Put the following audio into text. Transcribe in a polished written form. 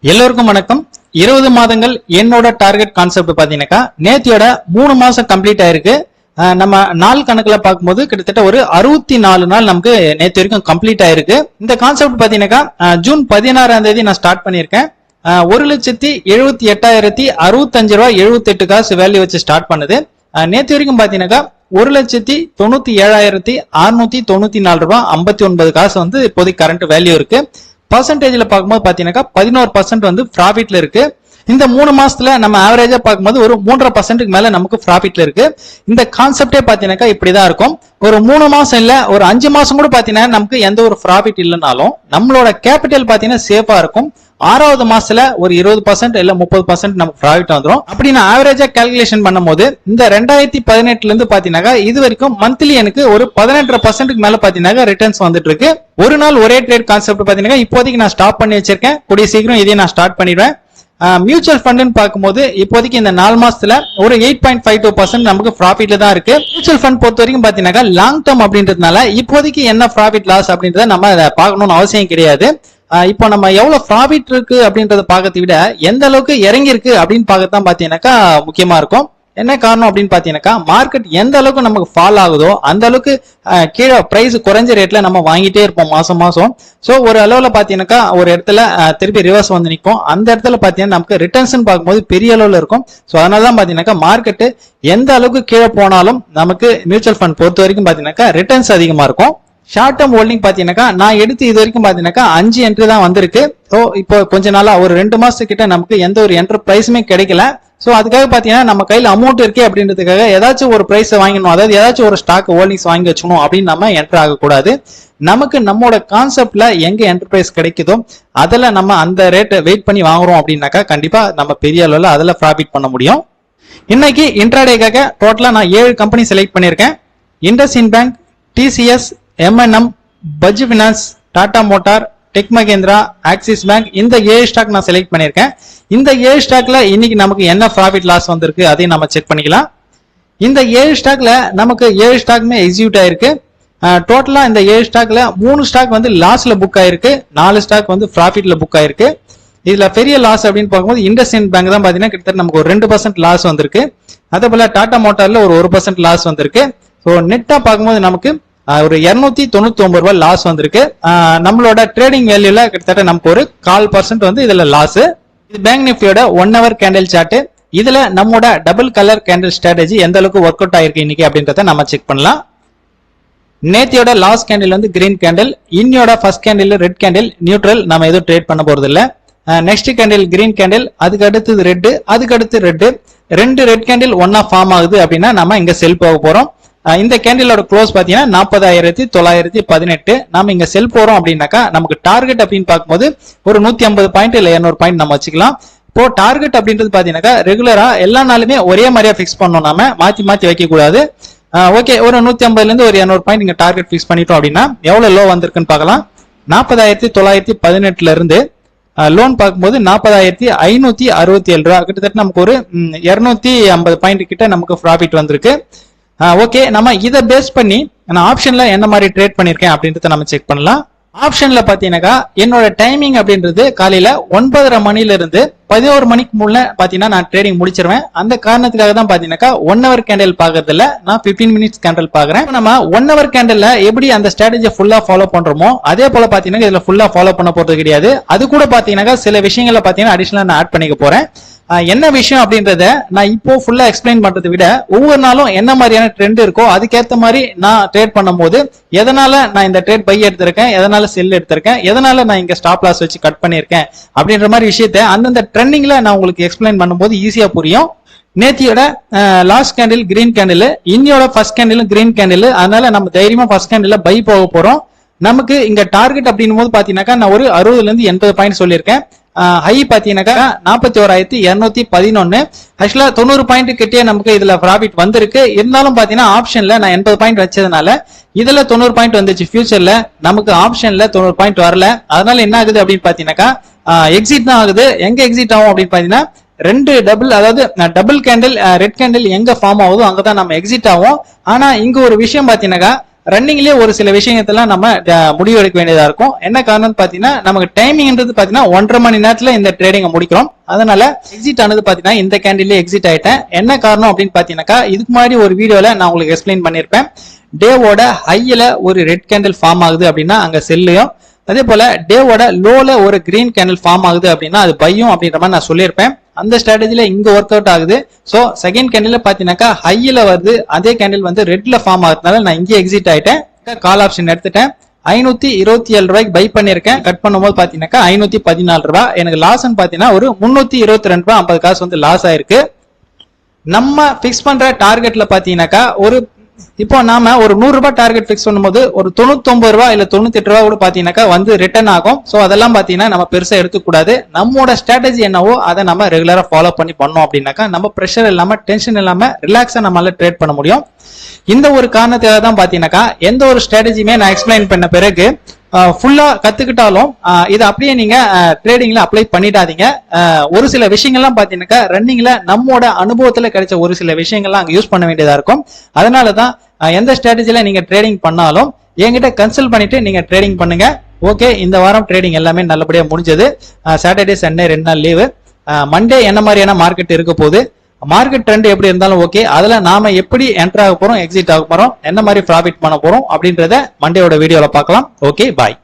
எல்லோருக்கும் வணக்கம். 20 மாதங்கள் என்னோட டார்கெட் கான்செப்ட் பாத்தீங்கன்னா நேத்தியோட 3 மாசம் கம்ப்ளீட் ஆயிருக்கு. நம்ம நாள் கணக்குல பார்க்கும்போது கிட்டத்தட்ட ஒரு 64 நாள் நமக்கு நேத்து வரைக்கும் கம்ப்ளீட் ஆயிருக்கு. இந்த கான்செப்ட் பாத்தீங்கன்னா ஜூன் 16ஆம் தேதி நான் ஸ்டார்ட் பண்ணியிருக்கேன். 1,78,065 ரூபாய் 78 காசு வேல்யூ வச்சு ஸ்டார்ட் பண்ணுது. நேத்து வரைக்கும் பாத்தீங்கன்னா 1,97,694 ரூபாய் 59 காசு வந்து இப்போதைக்கு கரண்ட் வேல்யூ இருக்கு. பர்சன்டேஜ்ல பார்க்கும்போது பாத்தீங்கன்னா 11% வந்து ப்ராஃபிட்ல இருக்கு. இந்த 3 மாசத்துல நம்ம ஆவரேஜா பார்க்கும்போது ஒரு 3.5% மேல நமக்கு ப்ராஃபிட்ல இருக்கு. இந்த கான்செப்டே பாத்தீங்கன்னா இப்படிதான் இருக்கும். ஒரு 3 மாசம் இல்ல ஒரு 5 மாசம் கூட பாத்தீங்கன்னா நமக்கு எந்த ஒரு ப்ராஃபிட் இல்லைனாலும் நம்மளோட கேபிட்டல் பாத்தீங்கன்னா சேஃபா இருக்கும். 6வது மாசத்துல ஒரு 20% இல்ல 30% நமக்கு ப்ராஃபிட் வந்துடும். அப்படி நான் ஆவரேஜா கால்குலேஷன் பண்ணும்போது இந்த 2018ல இருந்து பாத்தீங்கன்னா இது வரைக்கும் மந்த்லி எனக்கு ஒரு 18% மேல பாத்தீங்கன்னா ரிட்டர்ன்ஸ் வந்துட்டு இருக்கு. ஒரு நாள் ஒரே ட்ரேட் கான்செப்ட் பாத்தீங்கன்னா இப்போதைக்கு நான் ஸ்டாப் பண்ணி வச்சிருக்கேன். கூடிய சீக்கிரம் இதையும் நான் ஸ்டார்ட் பண்ணிடுவேன். மியூச்சுவல் ஃபண்ட்னு பார்க்கும்போது இப்போதைக்கு இந்த 4 மாசத்துல ஒரு 8.52% நமக்கு ப்ராஃபிட்ல தான் இருக்கு. மியூச்சுவல் ஃபண்ட் பொறுத்த வரைக்கும் பாத்தீங்கன்னா லாங் டர்ம் அப்படின்றதுனால இப்போதைக்கு என்ன ப்ராஃபிட் லாஸ் அப்படின்றத நம்ம அதை பார்க்கணும்னு அவசியம் கிடையாது. இப்போ நம்ம எவ்வளவு ப்ராஃபிட் இருக்கு அப்படின்றத பார்க்கறதை விட எந்த அளவுக்கு இறங்கி இருக்கு அப்படின்னு பார்க்கத்தான் பாத்தீங்கன்னாக்கா முக்கியமா இருக்கும். என்ன காரணம் அப்படின்னு பாத்தீங்கன்னாக்கா மார்க்கெட் எந்த அளவுக்கு நமக்கு ஃபால் ஆகுதோ அந்த அளவுக்கு கீழே பிரைஸ் குறைஞ்ச ரேட்ல நம்ம வாங்கிட்டே இருப்போம் மாசம் மாசம். சோ ஒரு அளவுல பாத்தீங்கன்னாக்கா ஒரு இடத்துல திருப்பி ரிவர்ஸ் வந்து நிற்கும். அந்த இடத்துல பாத்தீங்கன்னா நமக்கு ரிட்டர்ன்ஸ் பார்க்கும்போது பெரிய அளவுல இருக்கும். சோ அதனாலதான் பாத்தீங்கன்னாக்கா மார்க்கெட் எந்த அளவுக்கு கீழே போனாலும் நமக்கு மியூச்சுவல் ஃபண்ட் பொறுத்த வரைக்கும் பாத்தீங்கன்னாக்கா ரிட்டர்ன்ஸ் அதிகமா இருக்கும். ஷார்ட் டர்ம் ஹோல்டிங் பாத்தீங்கன்னாக்கா நான் எடுத்து இது வரைக்கும் பாத்தீங்கன்னாக்கா 5 என்ட்ரி தான் வந்திருக்கு. ஸோ இப்போ கொஞ்ச நாளா ஒரு 2 மாசத்துக்கிட்ட நமக்கு எந்த ஒரு என்ட்ரி பிரைஸுமே கிடைக்கல. சோ அதுக்காக பாத்தீங்கன்னா நம்ம கையில அமௌண்ட் இருக்கே அப்படின்றதுக்காக ஏதாச்சும் ஒரு பிரைஸ் வாங்கணும், அதாவது ஏதாச்சும் ஒரு ஸ்டாக் ஹோல்டிங்ஸ் வாங்கி வச்சுக்கணும் அப்படின்னு நம்ம என்டர் ஆகக்கூடாது. நமக்கு நம்மளோட கான்செப்ட்ல எங்க என்டர்பிரைஸ் கிடைக்குதோ அதுல நம்ம அந்த ரேட்டை வெயிட் பண்ணி வாங்குறோம் அப்படின்னாக்கா கண்டிப்பா நம்ம பெரிய அளவுல அதுல ப்ராஃபிட் பண்ண முடியும். இன்னைக்கு இன்ட்ராடேக்காக டோட்டலா நான் 7 கம்பெனி செலக்ட் பண்ணியிருக்கேன். IndusInd bank, TCS, M&M, Bajaj finance, Tata motor, tech Mahindra, Axis bank, இந்த 7 ஸ்டாக் நான் செலக்ட் பண்ணியிருக்கேன். இந்த 7 ஸ்டாக்ல இன்னைக்கு நமக்கு என்ன ப்ராஃபிட் லாஸ் வந்திருக்கு அதையும் நம்ம செக் பண்ணிக்கலாம். இந்த 7 ஸ்டாக்ல நமக்கு 7 ஸ்டாக்குமே எக்ஸிக்யூட் ஆயிருக்கு. டோட்டலா இந்த 7 ஸ்டாக்ல 3 ஸ்டாக் வந்து லாஸ்ல புக் ஆயிருக்கு, 4 ஸ்டாக் வந்து ப்ராஃபிட்ல புக் ஆயிருக்கு. இதுல பெரிய லாஸ் அப்படின்னு பார்க்கும்போது இண்டஸ்இண்ட் பேங்க் தான் பாத்தீங்கன்னா கிட்டத்தட்ட நமக்கு ஒரு 2% லாஸ் வந்திருக்கு. அதே போல டாடா மோட்டார்ல ஒரு 1% லாஸ் வந்திருக்கு. ஸோ நெட்டா பார்க்கும்போது நமக்கு ஒரு 299 ரூபாய் லாஸ் வந்திருக்கு. நம்மளோட ட்ரேடிங் வேல்யூல கிட்டத்தட்ட நமக்கு ஒரு 0.25% வந்து இதுல லாஸ். இது பேங்க் நிஃப்டியோட 1 hour கேண்டில் சார்ட். இதுல நம்மளோட டபுள் கலர் கேண்டில் ஸ்ட்ராட்டஜி எந்த அளவுக்கு ஒர்க் அவுட் ஆயிருக்கு இன்னைக்கு அப்படின்றத நம்ம செக் பண்ணலாம். நேத்தியோட லாஸ்ட் கேண்டில் வந்து கிரீன் கேண்டில், இன்னியோட first candle red candle, neutral, நம்ம எதுவும் ட்ரேட் பண்ண போறது இல்ல. நெக்ஸ்ட் கேண்டில் கிரீன் கேண்டில், அதுக்கு அடுத்தது ரெட், அதுக்கு அடுத்து ரெட், 2 ரெட் கேண்டில் ஒன்னா ஃபார்ம் ஆகுது அப்படின்னா நம்ம இங்க செல் போக போறோம். இந்த கேண்டிலோட க்ளோஸ் பாத்தீங்கன்னா 40,918. நாம இங்க செல் போறோம் அப்படின்னாக்கா நமக்கு டார்கெட் அப்படின்னு பார்க்கும்போது ஒரு 150 பாயிண்ட் இல்ல 200 பாயிண்ட் நம்ம வச்சுக்கலாம். இப்போ டார்கெட் அப்படின்றது பாத்தீங்கன்னாக்கா ரெகுலரா எல்லா நாளுமே ஒரே மாதிரியா பிக்ஸ் பண்ணணும், நாம மாத்தி மாத்தி வைக்க கூடாது. ஓகே, ஒரு 150ல இருந்து ஒரு 200 பாயிண்ட் இங்க டார்கெட் பிக்ஸ் பண்ணிட்டோம் அப்படின்னா எவ்வளவு லோ வந்திருக்குன்னு பார்க்கலாம். 40,918ல இருந்து லோன் பார்க்கும்போது 40,567 ரூபா, கிட்டத்தட்ட நமக்கு ஒரு 250 பாயிண்ட் கிட்ட நமக்கு ப்ராஃபிட் வந்திருக்கு. ஓகே, நம்ம இதை பேஸ் பண்ணி நான் ஆப்ஷன்ல என்ன மாதிரி ட்ரேட் பண்ணிருக்கேன் அப்படின்றத நம்ம செக் பண்ணலாம். ஆப்ஷன்ல பாத்தீங்கன்னாக்கா என்னோட டைமிங் அப்படின்றது காலையில 9:30 மணில இருந்து 11 மணிக்கு முன்ன பாத்தீங்கன்னா நான் ட்ரேடிங் முடிச்சிருவேன். அந்த காரணத்துக்காக தான் பாத்தீங்கன்னா 1 hour கேண்டில் பாக்குறதுல நான் 15 minutes கேண்டில் பாக்குறேன். நம்ம 1 hour கேண்டில்ல எப்படி அந்த ஸ்ட்ராட்டஜியை ஃபுல்லா ஃபாலோ பண்றோமோ அதே போல பாத்தீங்கன்னா இதுல ஃபுல்லா ஃபாலோ பண்ண போறது கிடையாது. அது கூட பாத்தீங்கன்னா சில விஷயங்களை பாத்தீங்கன்னா அடிஷனலா நான் ஆட் பண்ணிக்க போறேன். என்ன விஷயம் அப்படின்றத நான் இப்போ ஃபுல்லா எக்ஸ்பிளைன் பண்றதை விட ஒவ்வொரு நாளும் என்ன மாதிரியான ட்ரெண்ட் இருக்கோ அதுக்கேற்ற மாதிரி நான் ட்ரேட் பண்ணும்போது எதனால நான் இந்த ட்ரேட் பை எடுத்திருக்கேன், எதனால செல் எடுத்திருக்கேன், எதனால நான் இங்க ஸ்டாப் லாஸ் வச்சு கட் பண்ணிருக்கேன் அப்படின்ற மாதிரி விஷயத்த அந்தந்த ட்ரெண்டிங்ல நான் உங்களுக்கு எக்ஸ்பிளைன் பண்ணும்போது ஈஸியா புரியும். நேத்தியோட லாஸ்ட் கேண்டில் கிரீன் கேண்டில், இன்னியோட ஃபர்ஸ்ட் கேண்டிலும் கிரீன் கேண்டில். அதனால நம்ம தைரியமா ஃபர்ஸ்ட் கேண்டில் பை போக போறோம். நமக்கு இங்க டார்கெட் அப்படின்னும் போது பாத்தீங்கன்னாக்கா நான் ஒரு 60ல இருந்து 80 பாயிண்ட் சொல்லியிருக்கேன். ஹை பாத்தீங்கன்னாக்கா 41,111. ஆக்சுவலா 90 பாயிண்ட் கிட்டே நமக்கு இதுல ப்ராஃபிட் வந்திருக்கு. இருந்தாலும் பாத்தீங்கன்னா ஆப்ஷன்ல நான் 80 பாயிண்ட் வச்சதுனால இதுல 90 பாயிண்ட் வந்துச்சு. ஃபியூச்சர்ல நமக்கு ஆப்ஷன்ல 90 பாயிண்ட் வரல. அதனால என்ன ஆகுது அப்படின்னு பாத்தீங்கன்னாக்கா எக்ஸிட் தான் ஆகுது. எங்க எக்ஸிட் ஆகும் அப்படின்னு பாத்தீங்கன்னா 2 டபுள், அதாவது டபுள் கேண்டில் ரெட் கேண்டில் எங்க ஃபார்ம் ஆகுதோ அங்கதான் நம்ம எக்ஸிட் ஆகும். ஆனா இங்க ஒரு விஷயம் பாத்தீங்கன்னாக்கா ரன்னிங்லயே ஒரு சில விஷயத்தெல்லாம் நம்ம முடிவு எடுக்க வேண்டியதா இருக்கும். என்ன காரணம்னு பாத்தீங்கன்னா நமக்கு டைமிங்ன்றது பாத்தீங்கன்னா 1.5 மணி நேரத்துல இந்த ட்ரேடிங்கை முடிக்கிறோம். அதனால எக்ஸிட் ஆனது பாத்தீங்கன்னா இந்த கேண்டில்ல எக்ஸிட் ஆயிட்டேன். என்ன காரணம் அப்படின்னு பாத்தீங்கன்னாக்கா இதுக்கு முன்னாடி ஒரு வீடியோல நான் உங்களுக்கு எக்ஸ்பிளைன் பண்ணிருப்பேன். டேவோட ஹையில ஒரு ரெட் கேண்டில் ஃபார்ம் ஆகுது அப்படின்னா அங்க செல்லையும், அதே போல டேவோட லோல ஒரு கிரீன் கேண்டில் ஃபார்ம் ஆகுது அப்படின்னா அது பையும் அப்படின்ற மாதிரி நான் சொல்லியிருப்பேன். அந்த ஸ்ட்ராட்டஜில இங்க ஒர்க் அவுட் ஆகுது. சோ செகண்ட் கேண்டில் பாத்தீங்கன்னாக்கா ஹையில வருது, அதே கேண்டில் வந்து ரெட்ல ஃபார்ம் ஆகுறதுனால நான் இங்கே எக்ஸிட் ஆயிட்டேன். கால் ஆப்ஷன் எடுத்துட்டேன். 527 ரூபாய்க்கு பை பண்ணிருக்கேன். கட் பண்ணும்போது பாத்தீங்கன்னாக்கா 514 ரூபாய். எனக்கு லாஸ் பாத்தீங்கன்னா ஒரு 322 ரூபாய் 50 காசு வந்து லாஸ் ஆயிருக்கு. நம்ம பிக்ஸ் பண்ற டார்கெட்ல பாத்தீங்கன்னாக்கா ஒரு இப்போ நாம ஒரு 100 ரூபாய் டார்கெட் பிக்ஸ் பண்ணும்போது ஒரு 99 ரூபாய் இல்ல 98 ரூபாய் கூட பாத்தீங்கன்னாக்கா வந்து ரிட்டர்ன் ஆகும். சோ அதெல்லாம் பாத்தீங்கன்னா நம்ம பெருசா எடுத்துக்க கூடாது. நம்மளோட ஸ்ட்ராட்டஜி என்னவோ அதை நம்ம ரெகுலரா ஃபாலோ பண்ணி பண்ணோம் அப்படின்னாக்கா நம்ம பிரஷர் இல்லாம டென்ஷன் இல்லாம ரிலாக்ஸா நம்மளால ட்ரேட் பண்ண முடியும். இந்த ஒரு காரணத்துக்காக தான் பாத்தீங்கன்னாக்கா எந்த ஒரு ஸ்ட்ராட்டஜியுமே நான் எக்ஸ்பிளைன் பண்ண பிறகு ஃபுல்லா கத்துக்கிட்டாலும் இதை அப்படியே நீங்க ட்ரேடிங்ல அப்ளை பண்ணிடாதீங்க. ஒரு சில விஷயங்கள்லாம் பாத்தீங்கன்னாக்கா ரன்னிங்ல நம்மோட அனுபவத்துல கிடைச்ச ஒரு சில விஷயங்கள்லாம் அங்க யூஸ் பண்ண வேண்டியதா இருக்கும். அதனாலதான் எந்த ஸ்ட்ராட்டஜில நீங்க ட்ரேடிங் பண்ணாலும் என்கிட்ட கன்சல்ட் பண்ணிட்டு நீங்க ட்ரேடிங் பண்ணுங்க. ஓகே, இந்த வாரம் ட்ரேடிங் எல்லாமே நல்லபடியா முடிஞ்சது. சாட்டர்டே சண்டே 2 நாள் லீவு. மண்டே என்ன மாதிரியான மார்க்கெட் இருக்க போகுது, மார்க்கெட் ட்ரெண்ட் எப்படி இருந்தாலும் ஓகே, அதுல நாம எப்படி என்டர் ஆக போறோம், எக்ஸிட் ஆக போறோம், என்ன மாதிரி ப்ராஃபிட் பண்ண போறோம் அப்படின்றத மண்டேயோட வீடியோல பார்க்கலாம். ஓகே, பாய்.